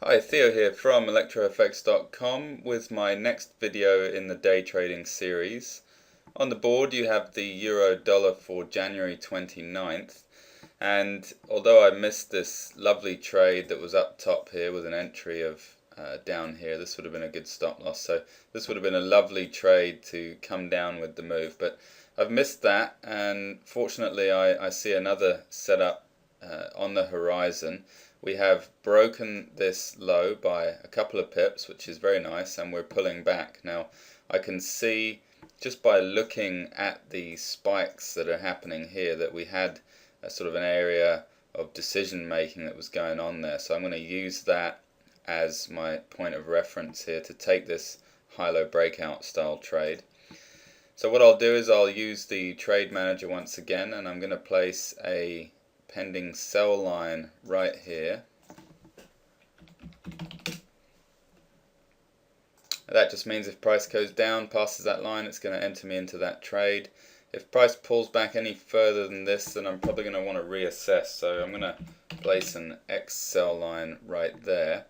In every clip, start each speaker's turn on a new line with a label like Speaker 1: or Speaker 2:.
Speaker 1: Hi, Theo here from ElectroFX.com with my next video in the day trading series. On the board you have the euro dollar for January 29th, and although I missed this lovely trade that was up top here with an entry of down here, this would have been a good stop loss, so this would have been a lovely trade to come down with the move, but I've missed that, and fortunately I see another setup on the horizon. We have broken this low by a couple of pips, which is very nice, and we're pulling back. Now I can see just by looking at the spikes that are happening here that we had a sort of an area of decision making that was going on there, so I'm going to use that as my point of reference here to take this high-low breakout style trade. So what I'll do is I'll use the trade manager once again, and I'm going to place a pending sell line right here. That just means if price goes down, passes that line, it's going to enter me into that trade. If price pulls back any further than this, then I'm probably going to want to reassess. So I'm going to place an X sell line right there.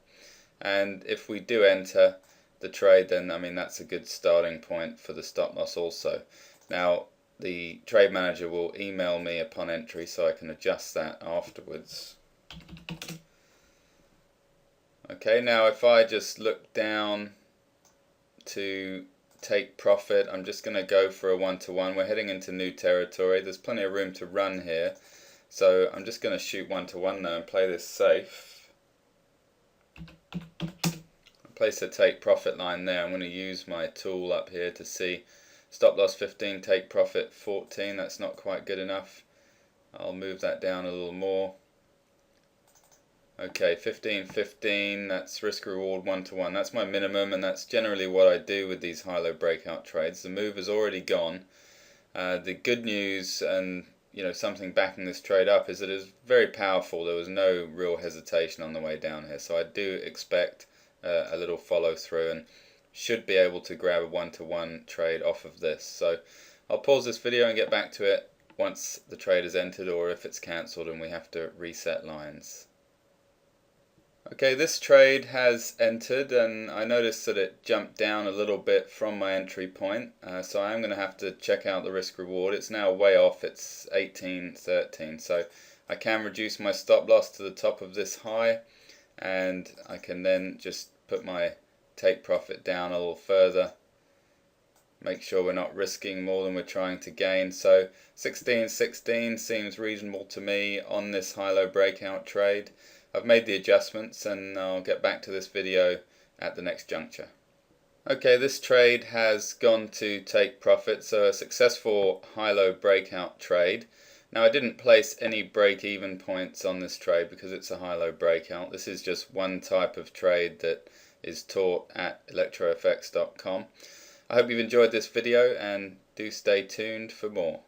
Speaker 1: And if we do enter the trade, then I mean that's a good starting point for the stop loss also. Now the trade manager will email me upon entry so I can adjust that afterwards. Okay, now if I just look down to take profit, I'm just going to go for a one-to-one. We're heading into new territory. There's plenty of room to run here, so I'm just going to shoot one-to-one now and play this safe. Place a take profit line there. I'm going to use my tool up here to see stop loss 15, take profit 14. That's not quite good enough. I'll move that down a little more. Okay, 15.15, that's risk reward one-to-one. That's my minimum, and that's generally what I do with these high-low breakout trades. The move has already gone. The good news, and something backing this trade up, is that it's very powerful. There was no real hesitation on the way down here, so I do expect a little follow through and should be able to grab a one-to-one trade off of this. So I'll pause this video and get back to it once the trade is entered, or if it's cancelled and we have to reset lines. Okay, this trade has entered, and I noticed that it jumped down a little bit from my entry point, so I am going to have to check out the risk reward. It's now way off, it's 18.13, so I can reduce my stop loss to the top of this high, and I can then just put my take profit down a little further, make sure we're not risking more than we're trying to gain. So 16.16 seems reasonable to me on this high-low breakout trade. I've made the adjustments and I'll get back to this video at the next juncture. Okay, this trade has gone to take profit, so a successful high-low breakout trade. Now I didn't place any break-even points on this trade because it's a high-low breakout. This is just one type of trade that is taught at ElectroFX.com. I hope you've enjoyed this video and do stay tuned for more.